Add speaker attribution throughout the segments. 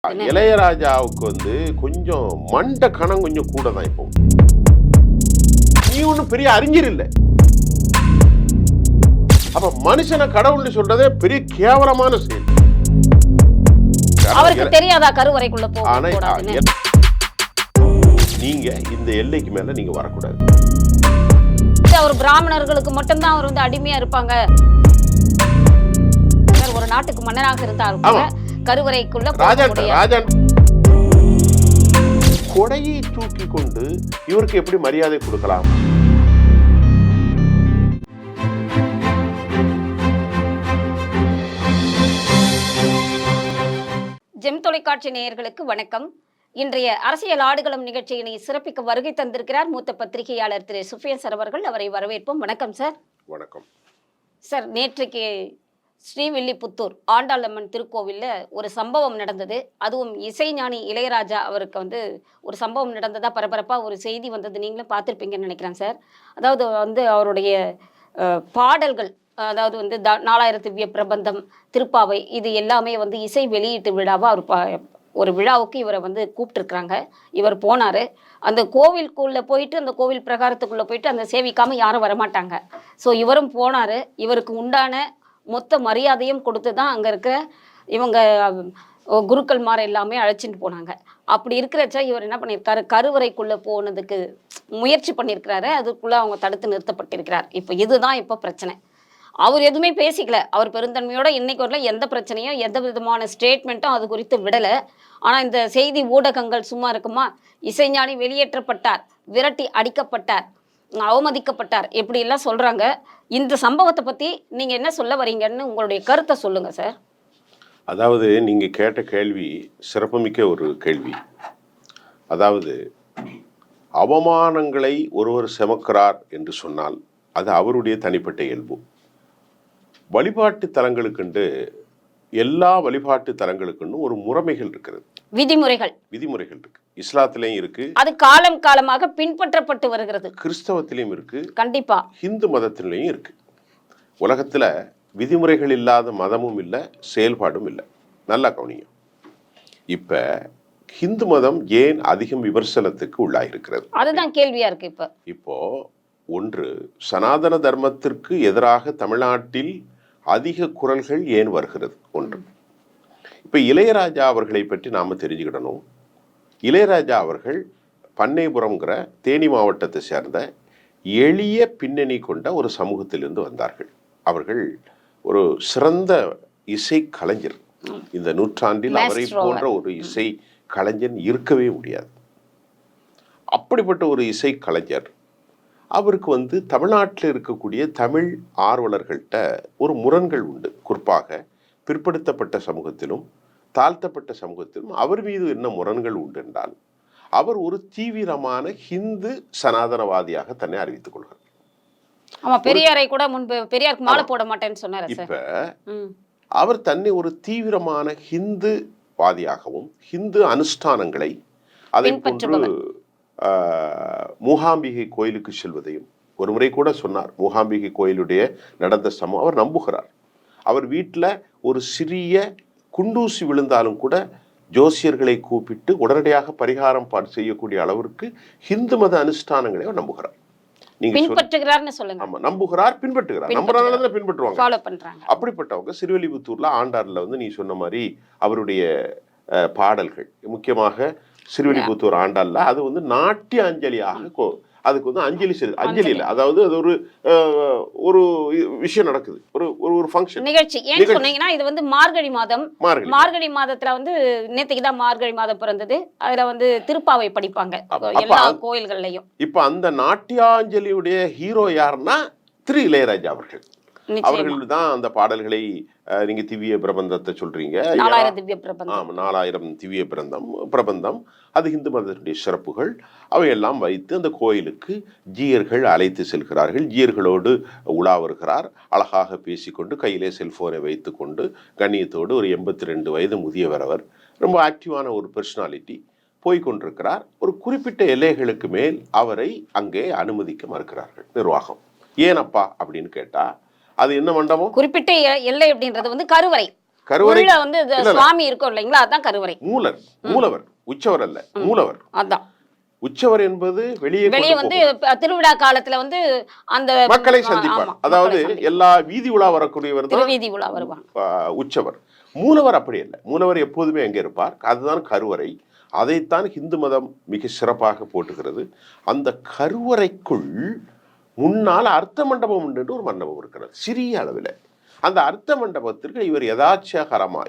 Speaker 1: இளையராஜாவுக்கு கொஞ்சம் மண்ட கணம் கொஞ்சம் கூட தான். இப்போ நீ ஒன்றும் பெரிய அறிஞர் இல்லை. அப்ப மனுஷனை கடவுள்னு சொல்றதே பெரிய கேவலமான செயல்.
Speaker 2: அவருக்கு தெரியாதா கருவறைக்குள்ள போக?
Speaker 1: நீங்க இந்த எல்லைக்கு மேல நீங்க வரக்கூடாது.
Speaker 2: அவர் பிராமணர்களுக்கு மட்டும்தான் அவர் அடிமையா இருப்பாங்க. ஒரு நாட்டுக்கு மன்னராக இருந்தார் கருவறைக்குள்ள
Speaker 1: ராஜன் கொடையை தூக்கி கொண்டு இவருக்கு எப்படி மரியாதை கொடுக்கலாம்?
Speaker 2: ஜெம் தொலைக்காட்சி நேயர்களுக்கு வணக்கம். இன்றைய அரசியல் ஆடுகளம் நிகழ்ச்சியினை சிறப்பிக்க வருகை தந்திருக்கிறார் மூத்த பத்திரிகையாளர் திரு சுஃபியான் சார் அவர்கள். அவரை வரவேற்போம். வணக்கம் சார்.
Speaker 1: வணக்கம்
Speaker 2: சார். நேற்றைக்கு ஸ்ரீவில்லிபுத்தூர் ஆண்டாளம்மன் திருக்கோவிலில் ஒரு சம்பவம் நடந்தது. அதுவும் இசைஞானி இளையராஜா அவருக்கு ஒரு சம்பவம் நடந்ததா பரபரப்பாக ஒரு செய்தி வந்தது. நீங்களும் பார்த்துருப்பீங்கன்னு நினைக்கிறேன் சார். அதாவது அவருடைய பாடல்கள், அதாவது 4000 திவ்ய பிரபந்தம், திருப்பாவை, இது எல்லாமே இசை வெளியீட்டு விழாவாக அவர் ஒரு விழாவுக்கு இவரை கூப்பிட்டுருக்குறாங்க. இவர் போனார். அந்த கோவிலுக்குள்ளே போயிட்டு, அந்த கோவில் பிரகாரத்துக்குள்ளே போயிட்டு அந்த சேவிக்காமல் யாரும் வரமாட்டாங்க. ஸோ இவரும் போனார். இவருக்கு உண்டான மொத்த மரியாதையும் கொடுத்து தான் அங்கே இருக்கிற இவங்க குருக்கள்மார் எல்லாமே அழைச்சிட்டு போனாங்க. அப்படி இருக்கிறச்சா இவர் என்ன பண்ணியிருக்காரு, கருவறைக்குள்ளே போனதுக்கு முயற்சி பண்ணியிருக்கிறாரு. அதுக்குள்ளே அவங்க தடுத்து நிறுத்தப்பட்டிருக்கிறார். இப்போ பிரச்சனை. அவர் எதுவுமே பேசிக்கல. அவர் பெருந்தன்மையோட இன்னைக்கு வரல எந்த பிரச்சனையும் எந்த விதமான ஸ்டேட்மெண்ட்டும் அது குறித்து விடலை. ஆனால் இந்த செய்தி ஊடகங்கள் சும்மா இருக்குமா? இசைஞானி வெளியேற்றப்பட்டார், விரட்டி அடிக்கப்பட்டார், அவமதிக்கப்பட்டார், எப்படி எல்லாம் சொல்றாங்க. இந்த சம்பவத்தை பத்தி நீங்க என்ன சொல்ல வரீங்கன்னு உங்களுடைய கருத்தை சொல்லுங்க சார்.
Speaker 1: அதாவது நீங்க கேட்ட கேள்வி சிறப்புமிக்க ஒரு கேள்வி. அதாவது அவமானங்களை ஒருவர் சுமக்கிறார் என்று சொன்னால் அது அவருடைய தனிப்பட்ட இயல்பு. வழிபாட்டு தலங்களுக்குண்டு, எல்லா வழிபாட்டு தலங்களுக்குன்னு ஒரு முறைமைகள் இருக்கிறது, விதிமுறைகள் இருக்கு. இஸ்லாத்திலையும் இருக்கு, அது
Speaker 2: காலம் காலமாக பின்பற்றப்பட்டு வருகிறது.
Speaker 1: கிறிஸ்தவத்திலையும் இருக்கு,
Speaker 2: கண்டிப்பா
Speaker 1: ஹிந்து மதத்திலையும் இருக்கு. உலகத்துல விதிமுறைகள் இல்லாத மதமும் இல்லை, செயல்பாடும் இல்லை. நல்லா கவனிங்க. இப்ப ஹிந்து மதம் ஏன் அதிகம் விமர்சனத்துக்கு உள்ளாயிருக்கிறது?
Speaker 2: அதுதான் கேள்வியா இருக்கு.
Speaker 1: இப்போ ஒன்று, சனாதன தர்மத்திற்கு எதிராக தமிழ்நாட்டில் அதிக குரல்கள் ஏன் வருகிறது? ஒன்று. இப்ப இளையராஜா அவர்களை பற்றி நாம தெரிஞ்சுக்கிடணும். இளையராஜா அவர்கள் பண்ணைபுரம்ங்கிற தேனி மாவட்டத்தை சேர்ந்த எளிய பின்னணி கொண்ட ஒரு சமூகத்திலிருந்து வந்தார்கள். அவர்கள் ஒரு சிறந்த இசை கலைஞர். இந்த நூற்றாண்டில் அவரை போன்ற ஒரு இசை கலைஞன் இருக்கவே முடியாது. அப்படிப்பட்ட ஒரு இசை கலைஞர் அவருக்கு தமிழ்நாட்டில் இருக்கக்கூடிய தமிழ் ஆர்வலர்கள்ட்ட ஒரு முரண்கள் உண்டு. குறிப்பாக பிற்படுத்தப்பட்ட சமூகத்திலும் தாழ்த்தப்பட்ட சமூகத்திலும் அவர் மீது என்ன முரண்கள் உண்டு என்றால், அவர் ஒரு தீவிரமான ஹிந்து சனாதனவாதியாக தன்னை அறிவித்துக் கொள்கிறார்.
Speaker 2: பெரியாரை கூட முன்பு பெரியாருக்கு மாலை போட மாட்டேன்னு சொன்னார்.
Speaker 1: இப்ப அவர் தன்னை ஒரு தீவிரமான ஹிந்து வாதியாகவும் ஹிந்து அனுஷ்டானங்களை அதை போன்று மூகாம்பிகை கோயிலுக்கு செல்வதையும் ஒரு முறை கூட சொன்னார். மூகாம்பிகை கோயிலுடைய நடந்த சமம் அவர் நம்புகிறார். அவர் வீட்டில் ஒரு சிறிய குண்டூசி விழுந்தாலும் கூட ஜோசியர்களை கூப்பிட்டு உடனடியாக பரிகாரம் செய்யக்கூடிய அளவிற்கு ஹிந்து மத அனுஷ்டானங்களை அவர் நம்புகிறார். நம்புகிறார், பின்பற்றுகிறார். நம்புறதுனால பின்பற்றுவாங்க. அப்படிப்பட்டவங்க சிறுவில்லிபுத்தூர்ல ஆண்டார்ல நீ சொன்ன மாதிரி அவருடைய பாடல்கள், முக்கியமாக சிறுவில்லிபுத்தூர் ஆண்டாள்ல அது நாட்டிய அஞ்சலியாக அதுக்கு அஞ்சலி அஞ்சலி இல்லை, அதாவது அது ஒரு விஷயம் நடக்குது, ஒரு ஃபங்க்ஷன்
Speaker 2: நிகழ்ச்சி. ஏன் சொன்னீங்கன்னா இது மார்கழி மாதம். மார்கழி மாதத்துல நேற்றுக்கு தான் மார்கழி மாதம் பிறந்தது. அதுல திருப்பாவை படிப்பாங்க எல்லா கோயில்கள்லயும்.
Speaker 1: இப்ப அந்த நாட்டியாஞ்சலியுடைய ஹீரோ யாருன்னா திரு இளையராஜா அவர்கள். அவர்கள் தான் அந்த பாடல்களை, நீங்க திவ்ய பிரபந்தத்தை சொல்றீங்க,
Speaker 2: 4000 திவ்ய பிரபந்தம்.
Speaker 1: 4000 திவ்ய பிரபந்தம் அது இந்து மதத்துடைய சிறப்புகள் அவையெல்லாம் வைத்து அந்த கோயிலுக்கு ஜீயர்கள் அழைத்து செல்கிறார்கள். ஜீயர்களோடு உலா வருகிறார். அழகாக பேசிக்கொண்டு கையிலே செல்போனை வைத்து கொண்டு கண்ணியத்தோடு ஒரு 82 வயது முதியவர், அவர் ரொம்ப ஆக்டிவான ஒரு பர்சனாலிட்டி போய்கொண்டிருக்கிறார். ஒரு குறிப்பிட்ட எல்லைகளுக்கு மேல் அவரை அங்கே அனுமதிக்க மறுக்கிறார்கள் நிர்வாகம். ஏனப்பா அப்படின்னு கேட்டா, அது என்ன மண்டபம்?
Speaker 2: குறிப்பிட்ட எல்லை அப்படின்றது கருவறை.
Speaker 1: கருவறை
Speaker 2: உள்ள வந்து சுவாமி இருக்கும் இல்லைங்களா, அதான் கருவறை.
Speaker 1: மூலவர் உற்சவர் அல்ல, மூலவர்.
Speaker 2: அதான்
Speaker 1: உற்சவர் என்பது வெளியே
Speaker 2: வந்து திருவிழா காலத்துல வந்து அந்த
Speaker 1: மக்களை சந்திப்பார். அதாவது எல்லா வீதி உலா வரக்கூடியவர் தான்
Speaker 2: வீதி உலா வருவாங்க
Speaker 1: உற்சவர். மூலவர் அப்படி இல்லை. மூலவர் எப்போதுமே எங்கே இருப்பார், அதுதான் கருவறை. அதைத்தான் இந்து மதம் மிக சிறப்பாக போட்டுகிறது. அந்த கருவறைக்குள் முன்னால் அர்த்த மண்டபம் என்று ஒரு மண்டபம் இருக்கிறது, சிறிய அளவில். அந்த அர்த்த மண்டபத்திற்கு இவர்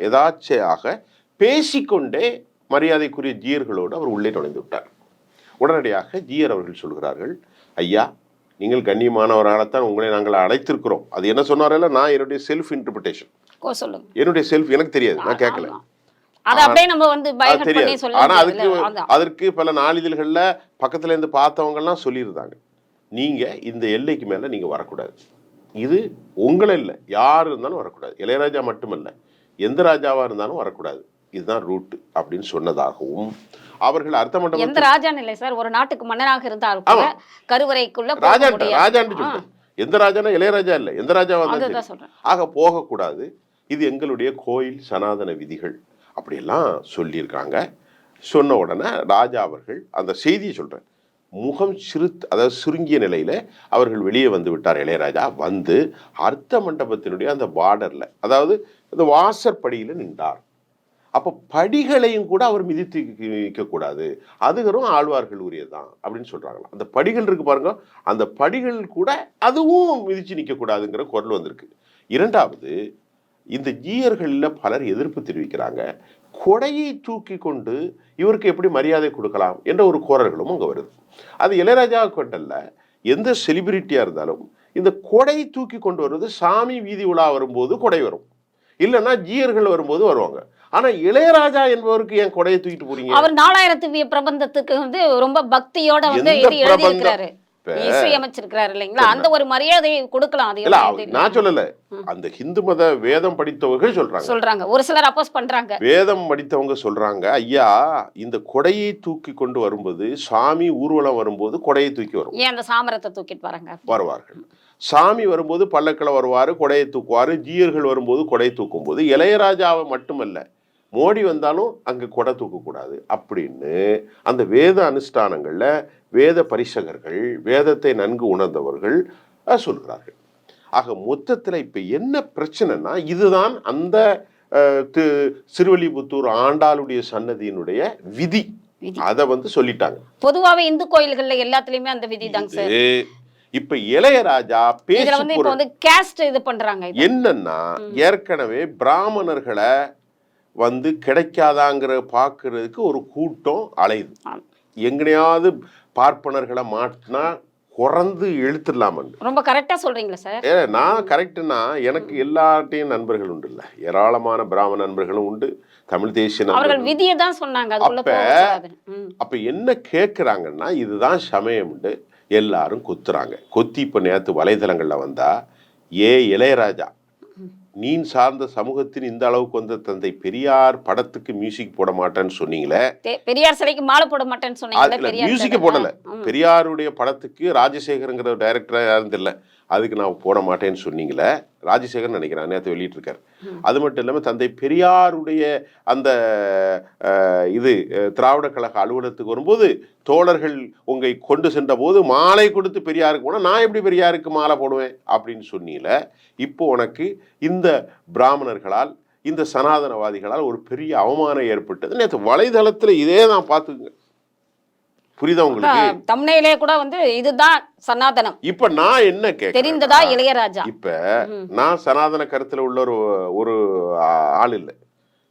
Speaker 1: எதாச்சையாக பேசிக்கொண்டே மரியாதைக்குரிய ஜீயர்களோடு அவர் உள்ளே நுழைந்து விட்டார். உடனடியாக ஜீயர் அவர்கள் சொல்கிறார்கள், ஐயா நீங்கள் கண்ணியமானவராகத்தான் உங்களை நாங்கள் அழைத்திருக்கிறோம். அது என்ன சொன்னாரல்ல, நான் என்னுடைய செல்ஃப் இன்டர்பிரிட்டேஷன், என்னுடைய செல்ஃப் எனக்கு தெரியாது, நான் கேட்கல, தெரியாது. ஆனா அதற்கு பல நாளிதழ்கள்ல பக்கத்துல இருந்து பார்த்தவங்க எல்லாம் சொல்லியிருந்தாங்க, நீங்க இந்த எல்லைக்கு மேல நீங்க வரக்கூடாது, இது உங்களை இல்லை, யார் இருந்தாலும் வரக்கூடாது, இளையராஜா மட்டுமல்ல எந்த ராஜாவா இருந்தாலும் வரக்கூடாது, இதுதான் ரூட் அப்படின்னு சொன்னதாகவும் அவர்கள் அர்த்த மண்டபம்
Speaker 2: எந்த ராஜான்னு இல்லை சார், ஒரு நாட்டுக்கு மன்னராக இருந்தாலும் கருவறைக்குள்ள
Speaker 1: ராஜான்னு சொல்றேன். எந்த ராஜானா இளையராஜா இல்லை, எந்த ராஜாவா இருந்தாலும் ஆக போகக்கூடாது, இது எங்களுடைய கோயில் சனாதன விதிகள் அப்படியெல்லாம் சொல்லியிருக்காங்க. சொன்ன உடனே ராஜா அவர்கள் அந்த செய்தியை சொல்றேன், முகம் அதாவது சுருங்கிய நிலையில அவர்கள் வெளியே வந்து விட்டார். இளையராஜா வந்து அர்த்த மண்டபத்தினுடைய அந்த பார்டர்ல, அதாவது இந்த வாசற்படியில நின்றார். அப்ப படிகளையும் கூட அவர் மிதித்து நிற்கக்கூடாது, அதுகளும் ஆழ்வார்கள் உரியதான் அப்படின்னு சொல்றாங்களா. அந்த படிகள் இருக்கு பாருங்க, அந்த படிகள் கூட அதுவும் மிதிச்சு நிற்கக்கூடாதுங்கிற குரல் வந்திருக்கு. இரண்டாவது, இந்த ஜீயர்களில் பலர் எதிர்ப்பு தெரிவிக்கிறாங்க, கொடையை தூக்கி கொண்டு இவருக்கு எப்படி மரியாதை கொடுக்கலாம் என்ற ஒரு குரல்களும் அங்கே வருது. அது இளையராஜா கொண்டல்ல, எந்த செலிபிரிட்டியா இருந்தாலும் இந்த கொடை தூக்கி கொண்டு வருவது, சாமி வீதி உலா வரும்போது கொடை வரும், இல்லைன்னா ஜீயர்கள் வரும்போது வருவாங்க. ஆனா இளையராஜா என்பவருக்கு ஏன் கொடையை தூக்கிட்டு போறீங்க?
Speaker 2: அவர் 4000 பிரபந்தத்துக்கு வந்து ரொம்ப பக்தியோட வந்து எழுதியிருக்கிறாரு, இசையமைச்சிருக்கிறாரு இல்லைங்களா, அந்த ஒரு மரியாதையை கொடுக்கலாம். அது
Speaker 1: நான் சொல்லல, அந்த ஹிந்து மத வேதம் படித்தவர்கள் சொல்றாங்க,
Speaker 2: ஒரு சிலர் அப்போஸ் பண்றாங்க,
Speaker 1: வேதம் படித்தவங்க சொல்றாங்க, ஐயா இந்த கொடையை தூக்கி கொண்டு வரும்போது, சாமி ஊர்வலம் வரும்போது கொடையை தூக்கி வரும்,
Speaker 2: ஏன் அந்த சாமரத்தை தூக்கிட்டு
Speaker 1: வருவார்கள். சாமி வரும்போது பல்லக்கில் வருவாரு, கொடையை தூக்குவாரு. ஜீயர்கள் வரும்போது கொடையை தூக்கும் போது இளையராஜாவை மட்டுமல்ல, மோடி வந்தாலும் அங்கே கொடை தூக்கக்கூடாது அப்படின்னு அந்த வேத அனுஷ்டானங்கள்ல வேத பரிசகர்கள், வேதத்தை நன்கு உணர்ந்தவர்கள் சொல்கிறார்கள். ஆக மொத்தத்தில் இப்ப என்ன பிரச்சனைனா, இதுதான் அந்த சிறுவல்லிபுத்தூர் ஆண்டாளுடைய சன்னதியினுடைய விதி. அதை வந்து சொல்லிட்டாங்க.
Speaker 2: பொதுவாகவே இந்து கோயில்கள்ல எல்லாத்துலயுமே அந்த விதி தாங்க சார்.
Speaker 1: இப்ப இளையராஜா என்னன்னா, ஏற்கனவே பிராமணர்களை வந்து கிடைக்காதாங்கிற பாக்குறதுக்கு ஒரு கூட்டம் அலையுது. எங்கனையாவது பார்ப்பனர்களை மாட்டினா குறந்து இழுத்துடலாம்.
Speaker 2: ரொம்ப கரெக்டா சொல்றீங்களா சார்?
Speaker 1: நான் கரெக்ட்னா, எனக்கு எல்லார்ட்டையும் நண்பர்கள் உண்டு, இல்ல ஏராளமான பிராமண நண்பர்களும் உண்டு, தமிழ் தேசிய
Speaker 2: அவர்கள் விதியை தான் சொன்னாங்க.
Speaker 1: அப்ப என்ன கேட்கிறாங்கன்னா, இதுதான் சமயம் உண்டு, எல்லாரும் கொத்துறாங்க. கொத்தி இப்ப நேற்று வலைதளங்கள்ல வந்தா, இளையராஜா நீ சார்ந்த சமூகத்தின் இந்த அளவுக்கு வந்த தந்தை பெரியார் படத்துக்கு மியூசிக் போட மாட்டேன்னு சொன்னீங்களே,
Speaker 2: பெரியார் சிலைக்கு மாலை போட மாட்டேன்னு சொன்னீங்களே,
Speaker 1: மியூசிக் போடல, பெரியாருடைய படத்துக்கு ராஜசேகருங்கிற டைரக்டரா யாரும் தெரியல, அதுக்கு நான் போட மாட்டேன்னு சொன்னீங்களே, ராஜசேகர் நினைக்கிறேன் நேற்று வெளியிட்டு இருக்காரு. அது மட்டும் இல்லாம தந்தை பெரியாருடைய அந்த இது திராவிட கழக அலுவலகத்துக்கு வரும்போது தோழர்கள் உங்களை கொண்டு சென்ற போது மாலை கொடுத்து பெரியாருக்கு போனா, நான் எப்படி பெரியாருக்கு மாலை போடுவேன் அப்படின்னு சொன்னீங்களே. இப்போ உனக்கு இந்த பிராமணர்களால், இந்த சனாதனவாதிகளால் ஒரு பெரிய அவமானம் ஏற்பட்டது. நேற்று வலைதளத்துல இதே நான் பார்த்துக்குங்க, புரியுதா உங்களுக்கு?
Speaker 2: தமிழிலே கூட வந்து இதுதான் சனாதனம்.
Speaker 1: இப்ப நான் என்ன கேட்கிறேன்,
Speaker 2: தெரிந்ததா இளையராஜா?
Speaker 1: இப்ப நான் சனாதன கருத்துல உள்ள ஒரு ஆள் இல்லை.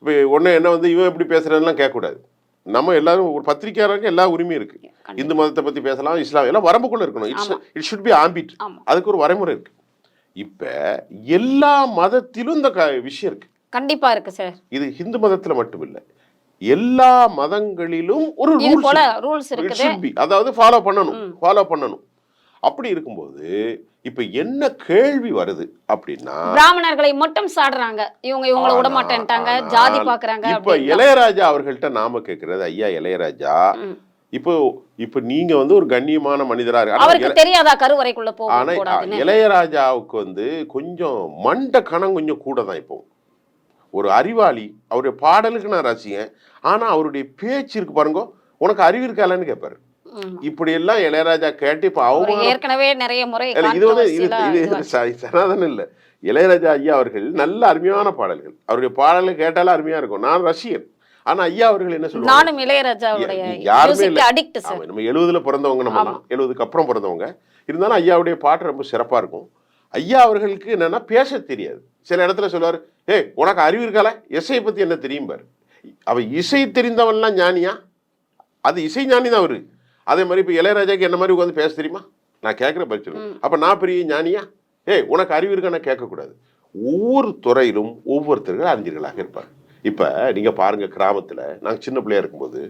Speaker 1: இப்ப ஒண்ணு என்ன வந்து இவன் எப்படி பேசுறதுலாம் கேட்க கூடாது. நம்ம எல்லாரும் ஒரு பத்திரிகையாளருக்கு எல்லா உரிமையும் இருக்கு. இந்து மதத்தை பத்தி பேசலாம், இஸ்லாம் எல்லாம் வரம்புக்குள்ள இருக்கணும். இட் ஷுட் பி ஆம்பிட், அதுக்கு ஒரு வரைமுறை இருக்கு. இப்ப எல்லா மதத்திலும் இந்த விஷயம் இருக்கு,
Speaker 2: கண்டிப்பா இருக்கு சார்.
Speaker 1: இது இந்து மதத்துல மட்டும் இல்லை, எல்லா மதங்களிலும் ஒரு ரூல்ஸ் இருக்கு, அதாவது ஃபாலோ பண்ணணும். அப்படி இருக்கும்போது இப்ப என்ன கேள்வி வருது அப்படின்னா,
Speaker 2: பிராமணர்களை மட்டும் சாடுறாங்க, இவங்களை விட மாட்டேன்ட்டாங்க, ஜாதி பாக்குறாங்க.
Speaker 1: இப்ப இளையராஜா அவர்கள்ட்ட நாம கேட்கறது, ஐயா இளையராஜா, இப்ப நீங்க வந்து ஒரு கண்ணியமான மனிதரா
Speaker 2: அவருக்கு தெரியாதா கருவறைக்குள்ள போக?
Speaker 1: இளையராஜாவுக்கு வந்து கொஞ்சம் மண்ட கணம் கொஞ்சம் கூட தான். இப்போ ஒரு அறிவாளி, அவருடைய பாடலுக்கு நான் ரசிகன். ஆனா அவருடைய பேச்சு இருக்கு பாருங்க, உனக்கு அறிவு இருக்காலன்னு கேட்பாரு. இப்படி எல்லாம் இளையராஜா கேட்டு இப்ப அவமானம்.
Speaker 2: ஏற்கனவே நிறைய முறை
Speaker 1: இது வந்து இது சனாதனம் இல்ல. இளையராஜா ஐயா அவர்கள் நல்ல அருமையான பாடல்கள், அவருடைய பாடல்கள் கேட்டாலும் அருமையா இருக்கும். நான் ரசிகன். ஆனா ஐயா அவர்கள் என்ன சொல்லுவாங்க,
Speaker 2: நானும் இளையராஜாவுடைய
Speaker 1: யாருமே இல்ல,
Speaker 2: அடிக்ட் சார்.
Speaker 1: நம்ம 70ல பிறந்தவங்க, நம்ம 70க்கு அப்புறம் பிறந்தவங்க. இருந்தாலும் ஐயாவுடைய பாட்டு ரொம்ப சிறப்பா இருக்கும். ஐயா அவர்களுக்கு என்னன்னா பேச தெரியாது. சில இடத்துல சொல்லுவாரு, ஏய் உனக்கு அறிவு இருக்கால, இசையை பத்தி என்ன தெரியும் பாரு. அவ இசை தெரிந்தவன்லாம் ஞானியா? அது இசை ஞானி தான் அவரு. அதே மாதிரி இப்ப இளையராஜாக்கு என்ன மாதிரி உட்காந்து பேச தெரியுமா? நான் கேட்கிற பதில். அப்ப நான் பெரிய ஞானியா? ஏய் உனக்கு அறிவு இருக்கான்னு கேட்கக்கூடாது. ஒவ்வொரு துறையிலும் ஒவ்வொருத்தர்கள் அறிஞர்களாக இருப்பாங்க. இப்ப நீங்க பாருங்க, கிராமத்துல நாங்க சின்ன பிள்ளையா இருக்கும்போது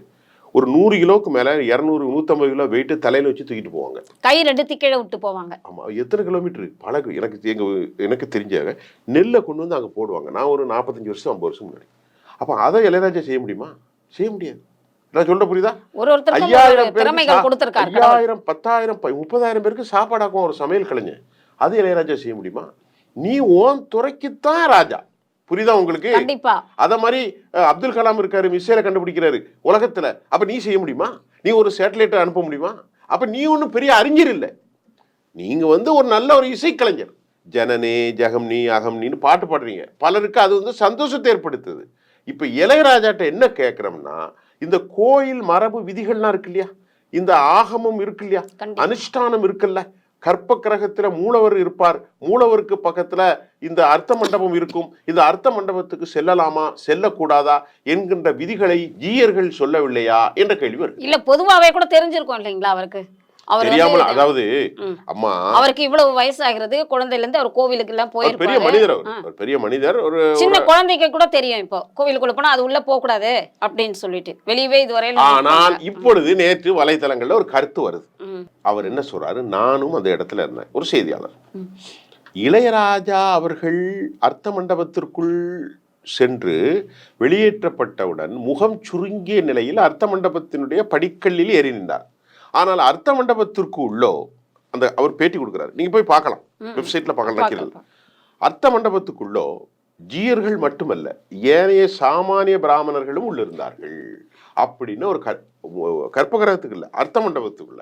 Speaker 1: ஒரு 100 கிலோக்கு மேல 200 150 கிலோ வெயிட் தலையில வச்சு தூக்கிட்டு போவாங்க.
Speaker 2: கை ரெண்டு கீழே விட்டு போவாங்க. ஆமா,
Speaker 1: எத்தனை கிலோமீட்டர் பழகு. எனக்கு தெரிஞ்சாங்க நெல்லை கொண்டு வந்து அங்க போடுவாங்க. நான் ஒரு 45 வருஷம் 50 வருஷம் முன்னாடி. அப்ப அதை இளையராஜா செய்ய முடியுமா? செய்ய முடியாது. நான் சொல்ற புரியுதா? 5000
Speaker 2: திறமைகள் கொடுத்திருக்காரு.
Speaker 1: 5000 10,000 30,000 பேருக்கு சாப்பாடாக்கும் ஒரு சமையல் கலைஞர். அது இளையராஜா செய்ய முடியுமா? நீ ஓன் துறைக்குத்தான் ராஜா. புரியுதா உங்களுக்கு?
Speaker 2: கண்டிப்பா.
Speaker 1: அத மாதிரி அப்துல் கலாம் இருக்காரு, மிசைலை கண்டுபிடிக்கிறாரு உலகத்துல. அப்ப நீ செய்ய முடியுமா? நீ ஒரு சேட்டலைட் அனுப்ப முடியுமா? அப்ப நீ ஒன்னும் பெரிய அறிஞர் இல்லை. நீங்க வந்து ஒரு நல்ல ஒரு இசைக்கலைஞர். ஜனனே ஜகம் நீ அகம் நீன்னு பாட்டு பாடுறீங்க. பலருக்கு அது வந்து சந்தோஷத்தை ஏற்படுத்துது. இப்ப இளையராஜாட்ட என்ன கேட்கிறோம்னா, இந்த கோயில் மரபு விதிகள்லாம் இருக்கு இல்லையா, இந்த ஆகமம் இருக்கு இல்லையா, அனுஷ்டானம் இருக்குல்ல, கற்ப கிரகத்துல மூலவர் இருப்பார், மூலவருக்கு பக்கத்துல இந்த அர்த்த மண்டபம் இருக்கும், இந்த அர்த்த மண்டபத்துக்கு செல்லலாமா செல்லக்கூடாதா என்கின்ற விதிகளை ஜீயர்கள் சொல்லவில்லையா என்ற கேள்வி வருது.
Speaker 2: இல்ல பொதுவாவே கூட தெரிஞ்சிருக்கும் இல்லைங்களா அவருக்கு?
Speaker 1: தெரியாமல், அதாவது அம்மா
Speaker 2: அவருக்கு இவ்வளவு வயசாகிறது, குழந்தையில இருந்து அவர் கோவிலுக்கு எல்லாம் போயிருப்பாரு.
Speaker 1: பெரிய மனிதர், அவர் பெரிய மனிதர். ஒரு
Speaker 2: சின்ன குழந்தைக்கு கூட தெரியும் இப்போ கோவிலுக்குள்ள போனா அது உள்ள போக கூடாது அப்படின்னு சொல்லிட்டு வெளியவே இதுவரையில.
Speaker 1: ஆனால் இப்பொழுது நேற்று வலைத்தளங்கள்ல ஒரு கருத்து வருது. அவர் என்ன சொல்றாரு, நானும் அந்த இடத்துல இருந்தேன், ஒரு செய்தியாளர். இளையராஜா அவர்கள் அர்த்த மண்டபத்திற்குள் சென்று வெளியேற்றப்பட்டவுடன் முகம் சுருங்கிய நிலையில் அர்த்த மண்டபத்தினுடைய படிக்கல்லில் ஏறி நின்றார். ஆனால் அர்த்த மண்டபத்திற்கு உள்ளோ அந்த அவர் பேட்டி கொடுக்கிறார், நீங்க போய் பார்க்கலாம், வெப்சைட்ல பார்க்கலாம். அர்த்த மண்டபத்துக்குள்ளோ ஜீயர்கள் மட்டுமல்ல, ஏனைய சாமானிய பிராமணர்களும் உள்ள இருந்தார்கள் அப்படின்னு ஒரு கற்பகிரகத்துக்கு இல்ல, அர்த்த மண்டபத்துக்குள்ள.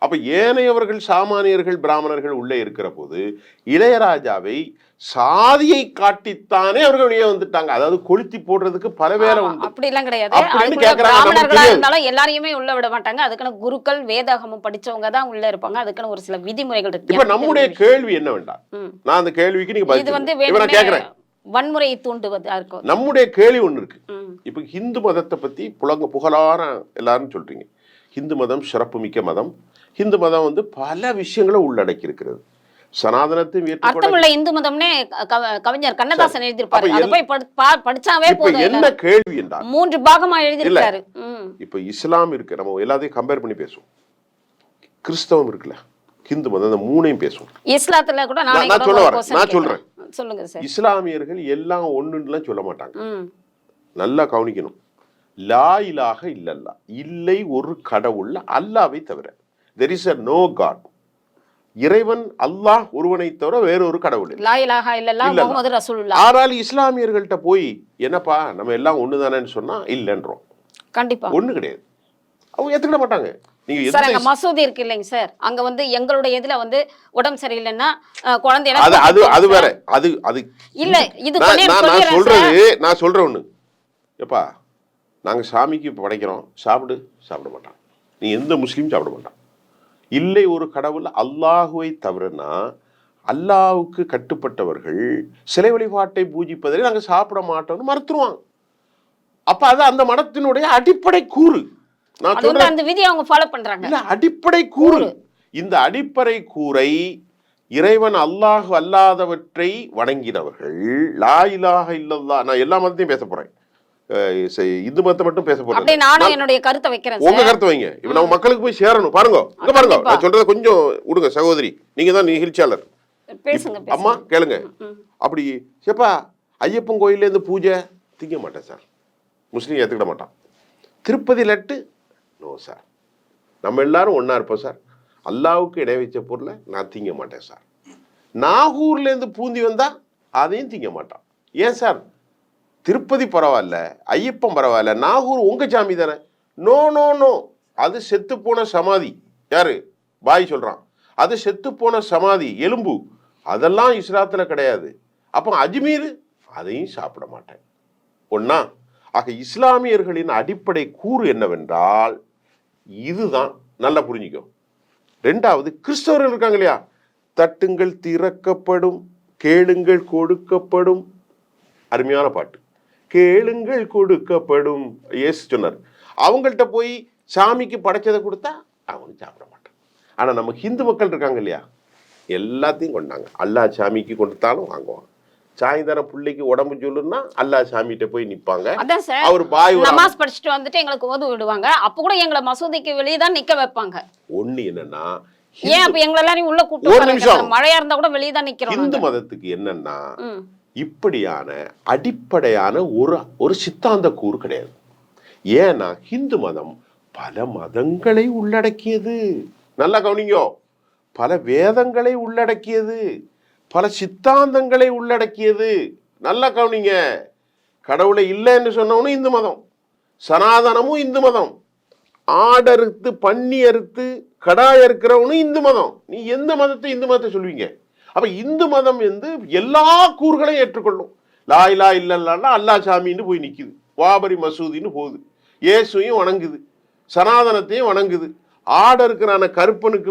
Speaker 1: அப்ப ஏனையவர்கள் சாமானியர்கள் பிராமணர்கள் உள்ளே இருக்கிற போது இளையராஜாவை சாதியை காட்டித்தானே அவர்கள் வெளியே வந்துட்டாங்க. அதாவது கொளுத்தி போடுறதுக்கு பல வேலை உண்டு.
Speaker 2: அப்படி எல்லாம் கிடையாது. எல்லாரையுமே உள்ள விட மாட்டாங்க. அதுக்கான குருக்கள் வேதாகமம் படிச்சவங்க தான் உள்ள இருப்பாங்க. அதுக்கான ஒரு சில விதிமுறைகள் இருக்கு.
Speaker 1: இப்ப நம்முடைய கேள்வி என்ன வேண்டாம், நான் அந்த கேள்விக்கு நீங்க
Speaker 2: இது வந்து
Speaker 1: கேக்குறேன்,
Speaker 2: வன்முறையை தூண்டுவதா இருக்கும்.
Speaker 1: நம்முடைய கேள்வி ஒண்ணு இருக்கு. இப்ப ஹிந்து மதத்தை பத்தி புகழார எல்லாரும் சொல்றீங்க. ஹிந்து மதம் சிறப்பு மிக்க மதம். ஹிந்து மதம் வந்து பல விஷயங்களை உள்ளடக்கி இருக்கிறது. சனாதனத்தை
Speaker 2: அர்த்தமுள்ள இந்து மதம்னே கவிஞர் கண்ணதாசன் எழுதியிருப்பாரு. அதை போய் படிச்சாவே போதும்.
Speaker 1: என்ன கேள்வி என்றால்
Speaker 2: 3 பாகமா எழுதியிருக்காரு.
Speaker 1: இப்ப இஸ்லாம் இருக்கு, நம்ம எல்லாத்தையும் கம்பேர் பண்ணி பேசுவோம். கிறிஸ்தவம் இருக்குல்ல, ஹிந்து மதம், அந்த மூணையும் பேசுவோம்.
Speaker 2: இஸ்லாத்துல கூட
Speaker 1: நான் சொல்றேன்,
Speaker 2: சொல்லுங்க சார்.
Speaker 1: இஸ்லாமியர்கள் எல்லாம் ஒண்ணுன்னு சொல்ல மாட்டாங்க. நல்லா கவனிக்கணும். லா இலாஹ இல்லல்லா, இல்லை ஒரு கடவுள் அல்லாவை தவிர. there is a no god. இறைவன் அல்லாஹ் ஒருவனை தவிர வேறொரு கடவுள் இல்லை.
Speaker 2: லா இலாஹ இல்லல்லாஹ் முஹம்மது ரசூலுல்லாஹ்.
Speaker 1: ஆனால் இஸ்லாமியர்கள்ட்ட போய் என்னப்பா நம்ம எல்லாம் ஒண்ணுதானேன்னு சொன்னா இல்லன்றோம்.
Speaker 2: கண்டிப்பா
Speaker 1: ஒண்ணு கிடையாது, அவங்க ஏத்துக்கிட மாட்டாங்க.
Speaker 2: நீங்க சார் அங்க மசூதி இருக்கு இல்லைங்க சார், அங்க வந்து எங்களுடைய இதுல வந்து உடம்பு சரியில்லைன்னா குழந்தை
Speaker 1: அது வேற. அது
Speaker 2: இல்ல, இது
Speaker 1: நான் சொல்றேன் ஒண்ணு, எப்பா நாங்க சாமிக்கு படைக்கிறோம், சாப்பிட மாட்டான். நீ எந்த முஸ்லீம் சாப்பிட மாட்டான். இல்லை ஒரு கடவுள் அல்லாஹுவை தவிரனா அல்லாஹுக்கு கட்டுப்பட்டவர்கள் சிலை வழிபாட்டை பூஜிப்பதை நாங்கள் சாப்பிட மாட்டோம்னு மறுத்துருவாங்க. அப்ப அது அந்த மதத்தினுடைய அடிப்படை கூறு. நான் சொல்றேன்,
Speaker 2: அந்த விதியை அவங்க ஃபாலோ பண்றாங்க.
Speaker 1: இல்ல, அடிப்படை கூறு. இந்த அடிப்படை கூரை இறைவன் அல்லாஹ் அல்லாதவற்றை வணங்கினவர்கள் லா இலாஹ இல்லல்லாஹ். நான் எல்லா மதத்தையும் பேச போறேன், இந்து மதத்தை மட்டும் பேச போறேன்.
Speaker 2: நானும் என்னுடைய கருத்தை வைக்கிறேன்.
Speaker 1: உங்க கருத்தை வைங்க. இப்ப நம்ம மக்களுக்கு போய் சேரணும். பாருங்க, இங்க பாருங்க, நான் சொல்றத கொஞ்சம் விடுங்க சகோதரி, நீங்க தான் நிகழ்ச்சியாளர். அம்மா கேளுங்க. அப்படி சேப்பா ஐயப்பன் கோயில்ல இருந்து பூஜை திங்க மாட்டேன் சார், முஸ்லீம் ஏத்துக்கிட மாட்டான். திருப்பதி லட்டு நோ சார், நம்ம எல்லாரும் ஒன்னா இருப்போம் சார். அல்லாவுக்கு இணை வச்ச பொருளை நான் திங்க மாட்டேன் சார். நாகூர்ல இருந்து பூந்தி வந்தா அதையும் திங்க மாட்டான். ஏன் சார்? திருப்பதி பரவாயில்ல, ஐயப்பன் பரவாயில்ல, நாகூர் உங்க சாமி தானே. நோ நோ நோ, அது செத்து போன சமாதி. யாரு பாய் சொல்றான், அது செத்து போன சமாதி எலும்பு, அதெல்லாம் இஸ்லாத்துல கிடையாது. அப்போ அஜ்மீர், அதையும் சாப்பிட மாட்டேன். ஒன்னா, ஆக இஸ்லாமியர்களின் அடிப்படை கூறு என்னவென்றால் இதுதான், நல்லா புரிஞ்சுக்கோ. ரெண்டாவது, கிறிஸ்தவர்கள் இருக்காங்க இல்லையா, தட்டுங்கள் திறக்கப்படும், கேளுங்கள் கொடுக்கப்படும். அருமையான பாட்டு, கேளுங்கள் கொடுக்கப்படும். இயேசு சொன்னார். அவங்கள்ட்ட போய் சாமிக்கு படைச்சதை கொடுத்தா அவனு சாப்பிட மாட்டான். ஆனா நம்ம ஹிந்து மக்கள் இருக்காங்க இல்லையா, எல்லாத்தையும் கொண்டாங்க. அல்லாஹ் சாமிக்கு கொடுத்தாலும் வாங்குவாங்க. சாயந்தரம் பிள்ளைக்கு உடம்பு சொல்லுன்னா அல்லாஹ் சாமிகிட்ட போய் நிப்பாங்க.
Speaker 2: அதான் சார்,
Speaker 1: அவர் பாய்
Speaker 2: நமாஸ் படிச்சுட்டு வந்துட்டு எங்களுக்கு ஓது விடுவாங்க. அப்ப கூட எங்களை மசூதிக்கு வெளியே தான் நிக்க வைப்பாங்க.
Speaker 1: ஒண்ணு என்னன்னா,
Speaker 2: ஏன் அப்ப எங்களை எல்லாரையும் உள்ள
Speaker 1: ஒரு
Speaker 2: கூட்டு
Speaker 1: நிமிஷம்.
Speaker 2: மழையா இருந்தா கூட வெளியே தான் நிக்கிறோம்.
Speaker 1: இந்து மதத்துக்கு என்னன்னா, இப்படியான அடிப்படையான ஒரு சித்தாந்த கூறு கிடையாது. ஏன்னா ஹிந்து மதம் பல மதங்களை உள்ளடக்கியது. நல்லா கவனிங்கோ, பல வேதங்களை உள்ளடக்கியது, பல சித்தாந்தங்களை உள்ளடக்கியது. நல்லா கவனிங்க. கடவுளை இல்லைன்னு சொன்னவனும் இந்து மதம், சனாதனமும் இந்து மதம், ஆடறுத்து பன்னி அறுத்து கடாய இருக்கிறவனும் இந்து மதம். நீ எந்த மதத்தை இந்து மதத்தை சொல்வீங்க? அப்ப இந்து மதம் வந்து எல்லா கூறுகளையும் ஏற்றுக்கொள்ளும். லா இலா இல்லல்லான்னா அல்லாஹ் சாமின்னு போய் நிக்குது, வாபரி மசூதின்னு போகுது, இயேசுவையும் வணங்குது, சனாதனத்தையும் வணங்குது, ஆடருக்கிறான கருப்பனுக்கு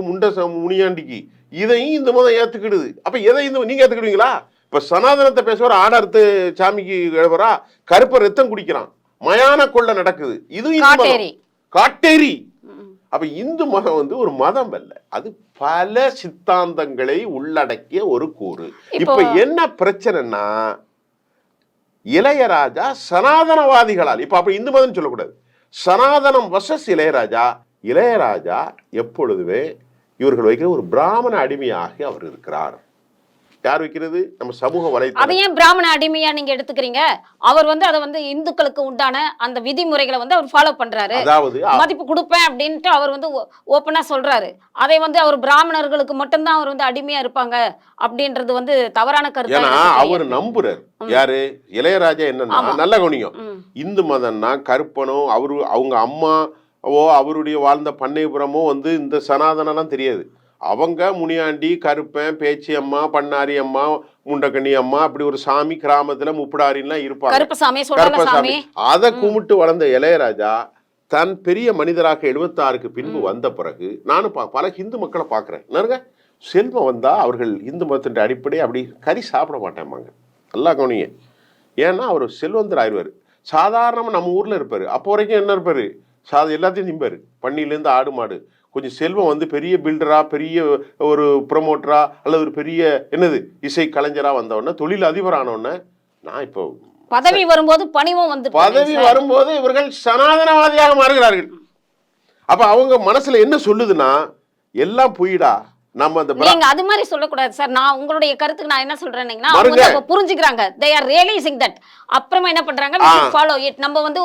Speaker 1: முனியாண்டிக்கு இதையும் இந்த மதம் ஏத்துக்கிடுது. அப்ப எதை நீங்க ஏத்துக்கிடுவீங்களா? இப்ப சனாதனத்தை பேசுவார், ஆடறுத்து சாமிக்கு எழுவரா, கருப்ப ரத்தம் குடிக்கிறான், மயான கொள்ள நடக்குது, இதுவும் காட்டேரி. அப்ப இந்து மதம் வந்து ஒரு மதம் அல்ல, அது பல சித்தாந்தங்களை உள்ளடக்கிய ஒரு கூறு. இப்ப என்ன பிரச்சனைனா, இளையராஜா சனாதனவாதிகளால், இப்ப அப்ப இந்து மதம் சொல்லக்கூடாது, சனாதனம் வர்சஸ் இளையராஜா. இளையராஜா எப்பொழுதுமே இவர்கள் வைக்கிற ஒரு பிராமண அடிமையாக அவர் இருக்கிறார். யார் வைக்கிறது? நம்ம சமூக வலைத்தளம். அதை
Speaker 2: ஏன் பிராமண அடிமையா நீங்க எடுத்துக்கிறீங்க? அவர் வந்து அதை வந்து இந்துக்களுக்கு உண்டான அந்த விதிமுறைகளை வந்து அவர் ஃபாலோ பண்றாரு, அதாவது மதிப்பு கொடுப்பேன் அப்படின்ட்டு அவர் வந்து ஓப்பனா சொல்றாரு. அதை வந்து அவர் பிராமணர்களுக்கு மட்டும்தான் அவர் வந்து அடிமையா இருப்பாங்க அப்படின்றது வந்து தவறான கருத்து.
Speaker 1: அவர் நம்புறாரு. யாரு? இளையராஜா. என்னன்னா, நல்ல கவனியம், இந்து மதம்னா கருப்பனோ அவங்க அம்மாவோ அவருடைய வாழ்ந்த பண்ணைபுரமோ வந்து இந்த சனாதனம்லாம் தெரியாது. அவங்க முனியாண்டி, கருப்பன், பேச்சி அம்மா, பண்ணாரி அம்மா, முண்டக்கண்ணி அம்மா, அப்படி ஒரு சாமி கிராமத்துல முப்படாரின்லாம் இருப்பாங்க. கருப்பசாமி. அதை கும்பிட்டு வளர்ந்த இளையராஜா தன் பெரிய மனிதராக 76க்கு பின்பு வந்த பிறகு நானும் பல ஹிந்து மக்களை பார்க்குறேன். செல்வம் வந்தா அவர்கள் இந்து மதத்தின் அடிப்படை அப்படி கறி சாப்பிட மாட்டேம்பாங்க. நல்லா கவனிங்க. ஏன்னா அவர் செல்வந்தர் ஆயிடுவார். சாதாரணமாக நம்ம ஊர்ல இருப்பாரு, அப்போ வரைக்கும் என்ன இருப்பாரு, எல்லாத்தையும் திம்பாரு, பண்ணிலேருந்து ஆடு மாடு. கொஞ்சம் செல்வம் வந்து பெரிய பில்டரா, பெரிய ஒரு ப்ரமோட்டரா, அல்லது ஒரு பெரிய இசை கலைஞரா வந்தவொடனே, தொழில் அதிபர் ஆனோடனே, நான் இப்போ
Speaker 2: பதவி வரும்போது பணிவும் வந்து
Speaker 1: பதவி வரும்போது இவர்கள் சனாதனவாதியாக மாறுகிறார்கள். அப்ப அவங்க மனசுல என்ன சொல்லுதுன்னா, எல்லாம் பொய்டா, நம்ம அந்த
Speaker 2: நீங்க அது மாதிரி சொல்லக்கூடாது சார். நான் உங்களுடைய கருத்துக்கு நான் என்ன சொல்றேன்னா, அவங்க புரிஞ்சுக்கிறாங்க, they are realizing that. அப்புறமா என்ன பண்றாங்க, we should follow it. நம்ம வந்து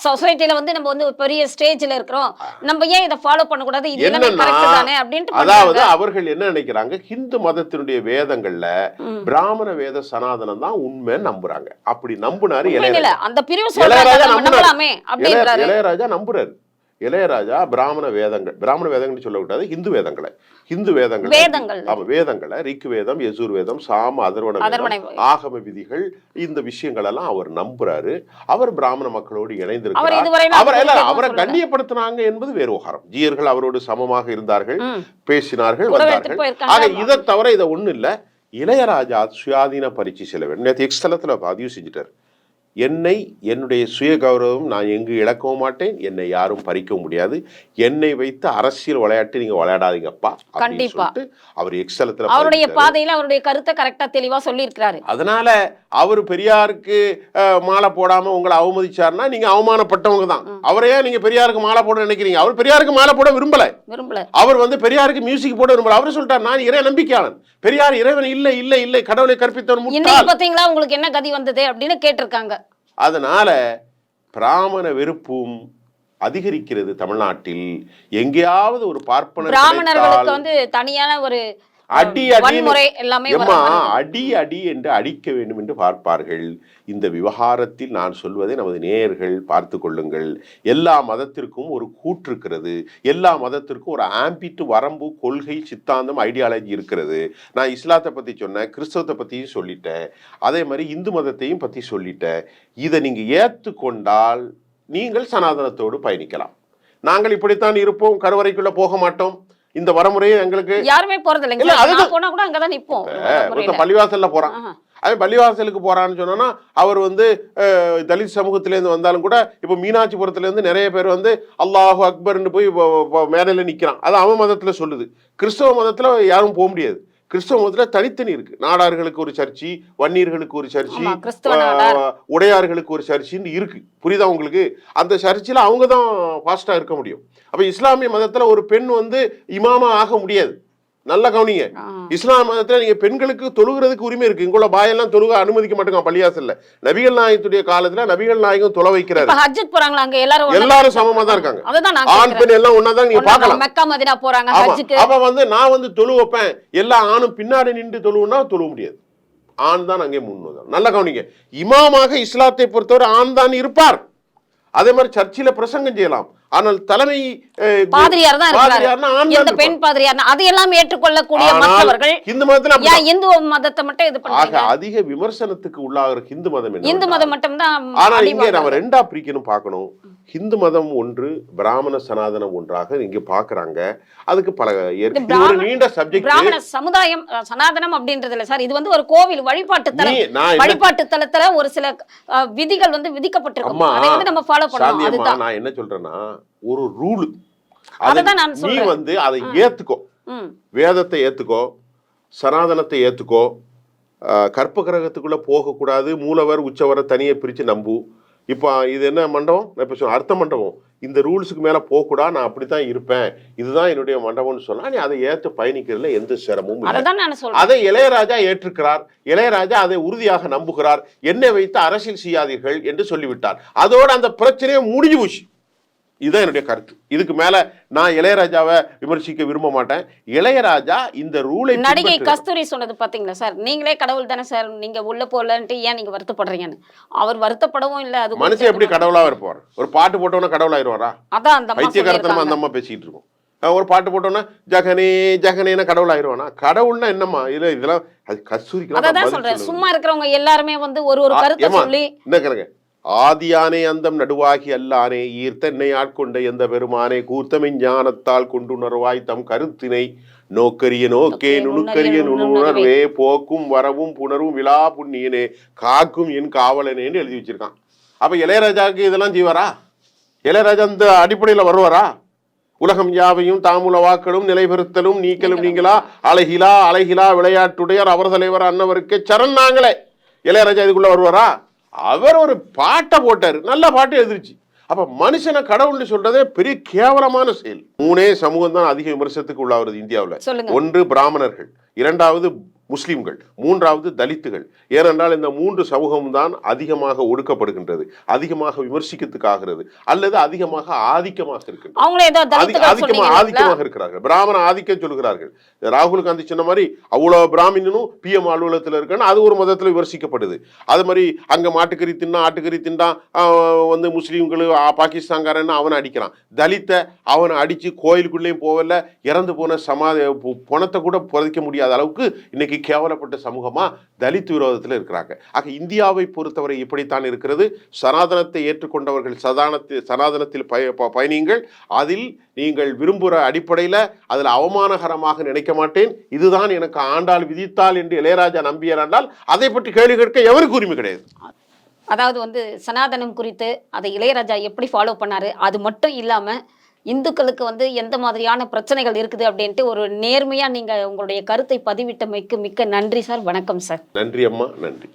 Speaker 2: சொசைட்டில வந்து நம்ம வந்து பெரிய ஸ்டேஜ்ல இருக்கிறோம், நம்ம ஏன் இத ஃபாலோ பண்ண கூடாது, இது எல்லாமே கரெக்ட் தானே அப்படினு.
Speaker 1: அதாவது அவர்கள் என்ன நினைக்கிறாங்க, ஹிந்து மதத்தினுடைய வேதங்கள்ல பிராமண வேத சனாதனம் தான் உண்மை நம்புறாங்க. அப்படி நம்புனாரு இளையராஜா.
Speaker 2: அந்த பிரிவு சொல்றாங்க நம்ம நம்பலாமே அப்படின்றாரு
Speaker 1: இளையராஜா. நம்புறாரு இளையராஜா. பிராமண வேதங்கள் சொல்லக்கூடாது, ஹிந்து வேதங்களை, வேதங்களை, ரிக் வேதம், யஜுர் வேதம், சாம, அதர்வண, ஆகம விதிகள், இந்த விஷயங்கள் எல்லாம் அவர் நம்புறாரு. அவர் பிராமண மக்களோடு இணைந்திருக்கிறார். அவரை கண்ணியப்படுத்தினாங்க என்பது வேறு விவகாரம். ஜீயர்கள் அவரோடு சமமாக இருந்தார்கள், பேசினார்கள், வந்தார்கள். ஆக இதை தவிர இதை ஒண்ணு இல்ல. இளையராஜா சுயாதீன பரீட்சை செல்ல வேண்டும். நேற்று எக்ஸ்தலத்துல பதிவு செஞ்சுட்டார். என்னுடைய சுய கௌரவம் நான் எங்கு இழக்கவும் மாட்டேன், என்னை யாரும் பறிக்கவும் முடியாது, என்னை வைத்து அரசியல் விளையாட்டு நீங்க விளையாடாதீங்கப்பா.
Speaker 2: கண்டிப்பா
Speaker 1: அவர் எக்ஸலத்துல
Speaker 2: அவருடைய பாதையில அவருடைய கருத்தை கரெக்டா தெளிவா சொல்லியிருக்கிறாரு.
Speaker 1: அதனால அவர் பெரியாருக்கு மாலை போடாம உங்களை அவமதிச்சாருன்னா நீங்க அவமானப்பட்டவங்க தான். அவரையே நீங்க பெரியாருக்கு மாலை போட நினைக்கிறீங்க. அவர் பெரியாருக்கு மாலை போட விரும்பல. அவர் வந்து பெரியாருக்கு மியூசிக் போட விரும்பல. அவர் சொல்லிட்டார், நான் இறை நம்பிக்கையாளன், பெரியார் இறைவன் இல்லை இல்லை இல்லை, கடவுளை கற்பித்தவன் முட்டாள்.
Speaker 2: பாத்தீங்களா உங்களுக்கு என்ன கதி வந்தது அப்படின்னு கேட்டிருக்காங்க.
Speaker 1: அதனால பிராமண வெறுப்பும் அதிகரிக்கிறது தமிழ்நாட்டில். எங்கேயாவது ஒரு பார்ப்பன
Speaker 2: பிராமணர்களுக்கு வந்து தனியான ஒரு
Speaker 1: அடி அடி
Speaker 2: வன்முறை எல்லாமே
Speaker 1: எம்மா அடி அடி என்று அடிக்க வேண்டும் என்று பார்ப்பார்கள். இந்த விவகாரத்தில் நான் சொல்வதை நமது நேயர்கள் பார்த்து கொள்ளுங்கள். எல்லா மதத்திற்கும் ஒரு கூற்று இருக்கிறது. எல்லா மதத்திற்கும் ஒரு ஆம்பிட்டு வரம்பு, கொள்கை, சித்தாந்தம், ஐடியாலஜி இருக்கிறது. நான் இஸ்லாத்தை பத்தி சொன்னேன், கிறிஸ்தவத்தை பத்தியும் சொல்லிட்டேன், அதே மாதிரி இந்து மதத்தையும் பத்தி சொல்லிட்டேன். இதை நீங்க ஏற்றுக்கொண்டால் நீங்கள் சனாதனத்தோடு பயணிக்கலாம். நாங்கள் இப்படித்தான் இருப்போம், கருவறைக்குள்ள போக மாட்டோம், இந்த வரமுறையை எங்களுக்கு
Speaker 2: யாருமே போறது இல்லைங்க. நான் போனா கூட அங்கதான் நிப்போம்.
Speaker 1: பள்ளிவாசல்ல போறான், அவன் பள்ளிவாசலுக்கு போறான்னு சொன்னா அவர் தலித் சமூகத்திலேருந்து வந்தாலும் கூட இப்ப மீனாட்சிபுரத்துல இருந்து நிறைய பேர் அல்லாஹு அக்பர்னு போய் மேடையில நிக்கிறான். அது அவன் மதத்துல சொல்லுது. கிறிஸ்தவ மதத்துல யாரும் போக முடியாது. கிறிஸ்தவ மதத்துல தனித்தனி இருக்கு. நாடார்களுக்கு ஒரு சர்ச்சி, வன்னியர்களுக்கு ஒரு சர்ச்சி, உடையார்களுக்கு ஒரு சர்ச்சின்னு இருக்கு. புரியுதா உங்களுக்கு? அந்த சர்ச்சில் அவங்க தான் ஃபாஸ்டா இருக்க முடியும். அப்ப இஸ்லாமிய மதத்துல ஒரு பெண் இமாமா ஆக முடியாது. நல்ல கவனிங்க. இஸ்லாம் மதத்துல நீங்க பெண்களுக்கு தொழுகிறதுக்கு உரிமை இருக்கு. இங்குள்ள பாயெல்லாம் தொழுக அனுமதிக்க மாட்டேங்க பள்ளியாசல்ல. நபிகள் நாயகத்துடைய காலத்துல நபிகள் நாயகம் தொலை வைக்கிறாரு. எல்லாரும் சமமா தான் இருக்காங்க. ஆண் பெண் எல்லாம் ஒன்னாதான் நீங்க பாக்கலாம்.
Speaker 2: மெக்கா மதீனா போறாங்க ஹஜ்ஜுக்கு.
Speaker 1: அப்ப நான் தொழு வைப்பேன், எல்லா ஆணும் பின்னாடி நின்று தொழுவுனா தொழ முடியாது. ஆண் தான் அங்கே முன்னுதான். நல்ல கவனிங்க. இமாமாக இஸ்லாத்தை பொறுத்தவரை ஆண் தான் இருப்பார். அதே மாதிரி சர்ச்சில பிரசங்கம் செய்யலாம். ஆனால் தலைமை
Speaker 2: பாதிரியார் தான் இருக்காரு. இந்த பெண் பாதிரியார் அதையெல்லாம் ஏற்றுக்கொள்ளக்கூடிய மற்றவர்கள்
Speaker 1: இந்து மதத்துல
Speaker 2: இந்து மதத்தை மட்டும் இது பண்றாங்க.
Speaker 1: அதிக விமர்சனத்துக்கு உள்ளாகிற இந்து மதம் என்ன?
Speaker 2: இந்து மதம் மட்டும் தான்.
Speaker 1: ஆனா இங்க நம்ம ரெண்டா பிரிக்கணும், பார்க்கணும். இந்து மதம் ஒன்று, பிராமண சனாதனம் ஒன்றாக இங்க பாக்குறாங்க. அதுக்கு பல நீண்ட சப்ஜெக்ட்.
Speaker 2: பிராமண சமுதாயம் சனாதனம் அப்படின்றது இல்ல சார். இது ஒரு கோவில் வழிபாட்டு தலம். வழிபாட்டு தலத்துல ஒரு சில விதிகள் விதிக்கப்பட்டிருக்கும். அதை நம்ம ஃபாலோ பண்ணணும். அதுதான்
Speaker 1: நான் என்ன சொல்றேன்னா, ஒரு ரூல். நீ அதை ஏத்துக்கோ, வேதத்தை ஏத்துக்கோ, சனாதனத்தை ஏத்துக்கோ, கற்ப கிரகத்துக்குள்ள போக கூடாது, மூலவர் உச்சவரை தனியை பிரிச்சு நம்பு. இப்போ இது என்ன மண்டபம்? இப்ப அர்த்த மண்டபம். இந்த ரூல்ஸுக்கு மேல போகக்கூடா, நான் அப்படித்தான் இருப்பேன், இதுதான் என்னுடைய மண்டபம்னு சொன்னா நீ அதை ஏற்று பயணிக்கிறதுல எந்த சிரமமும். அதை இளையராஜா ஏற்றுக்கிறார். இளையராஜா அதை உறுதியாக நம்புகிறார். என்னை வைத்து அரசியல் செய்யாதீர்கள் என்று சொல்லிவிட்டார். அதோட அந்த பிரச்சனையை முடிஞ்சு போச்சு. இதுதான் என்னுடைய கருத்து. இதுக்கு மேல நான் இளையராஜாவை விமர்சிக்க விரும்ப மாட்டேன். இளையராஜா இந்த ரூலை
Speaker 2: நடிகை கஸ்தூரி சொன்னது பாத்தீங்களா சார்? நீங்களே கடவுள் தானே சார், நீங்க உள்ள போலன்ட்டு ஏன் நீங்க வருத்தப்படுறீங்கன்னு. அவர் வருத்தப்படவும் இல்ல. அது
Speaker 1: மனுஷன் எப்படி கடவுளா இருப்பார்? ஒரு பாட்டு போட்டோன்னா கடவுள் ஆயிடுவாரா?
Speaker 2: அதான் அந்த
Speaker 1: பைத்தியக்காரத்தனமா அந்த அம்மா பேசிட்டு இருக்கும். ஒரு பாட்டு போட்டோன்னா ஜகனே ஜகனேன்னு கடவுள் ஆயிடுவானா? கடவுள்னா என்னம்மா? இல்ல இதெல்லாம் அது கஸ்தூரிக்கு.
Speaker 2: அதான் சொல்றேன், சும்மா இருக்கிறவங்க எல்லாருமே ஒரு கருத்தை சொல்லி
Speaker 1: என்ன ஆதியானே அந்தம் நடுவாகி அல்லானே ஈர்த்தன்னை ஆட்கொண்ட எந்த பெருமானே கூர்த்தமை ஞானத்தால் கொண்டுணர்வாய் தம் கருத்தினை நோக்கரிய நோக்கே நுணுக்கரிய நுண்ணுணர்வே போக்கும் வரவும் புணர்வும் விழா புண்ணியனே காக்கும் என் காவலனேன்னு எழுதி வச்சிருக்கான். அப்ப இளையராஜாவுக்கு இதெல்லாம் செய்வாரா? இளையராஜா இந்த அடிப்படையில வருவாரா? உலகம் யாவையும் தாமுல வாக்களும் நிலைபெறுத்தலும் நீக்கலும் நீங்களா அழகிலா அழகிலா விளையாட்டுடையார் அவர் தலைவர் அன்னவருக்கே சரண் நாங்களே. இளையராஜா இதுக்குள்ள வருவாரா? அவர் ஒரு பாட்டை போட்டாரு, நல்ல பாட்டு எழுதிருச்சு. அப்ப மனுஷனை கடவுள்னு சொல்றதே பெரிய கேவலமான செயல். 3 சமூகம் தான் அதிக விமர்சனத்துக்கு உள்ளாவது இந்தியாவில். 1 பிராமணர்கள், 2வது முஸ்லிம்கள், 3வது தலித்துகள். ஏனென்றால் இந்த 3 சமூகம் தான் அதிகமாக ஒடுக்கப்படுகின்றது, அதிகமாக விமர்சிக்கிறதுக்காகிறது, அல்லது அதிகமாக ஆதிக்கமாக இருக்கின்றது. ஆதிக்கமாக இருக்கிறார்கள். பிராமண ஆதிக்கம் சொல்கிறார்கள். ராகுல் காந்தி சொன்ன மாதிரி அவ்வளவு பிராமணனும் PM அலுவலகத்தில் இருக்கான்னு அது ஒரு மதத்தில் விமர்சிக்கப்படுது. அது மாதிரி அங்க மாட்டுக்கறி தின்னா ஆட்டுக்கறி தின்னா முஸ்லீம்கள் பாகிஸ்தான்காரன்னு அவனை அடிக்கிறான். தலித்த அவனை அடிச்சு கோயிலுக்குள்ளேயும் போகல, இறந்து போன பணத்தை கூட புதைக்க முடியாத அளவுக்கு இன்னைக்கு கேவலப்பட்ட சமூகமா தலித் விரோதத்தில் இருக்கிறாங்க. ஆக இந்தியாவை பொறுத்தவரை இப்படித்தான் இருக்கிறது. சனாதனத்தை ஏற்றுக்கொண்டவர்கள் சனாதனத்தில் பயணியுங்கள். அதில் நீங்கள் விரும்புகிற அடிப்படையில் அதில் அவமானகரமாக நினைக்க மாட்டேன். இதுதான் எனக்கு ஆண்டாள் விதித்தாள் என்று இளையராஜா நம்பியால் அதை பற்றி கேள்வி கேட்க எவருக்கு உரிமை கிடையாது.
Speaker 2: அதாவது சனாதனம் குறித்து அதை இளையராஜா எப்படி ஃபாலோ பண்ணாரு, அது மட்டும் இல்லாம இந்துக்களுக்கு எந்த மாதிரியான பிரச்சனைகள் இருக்குது அப்படின்ட்டு ஒரு நேர்மையா நீங்க உங்களுடைய கருத்தை பதிவிட்டமைக்கு மிக்க நன்றி சார். வணக்கம் சார்.
Speaker 1: நன்றி அம்மா, நன்றி.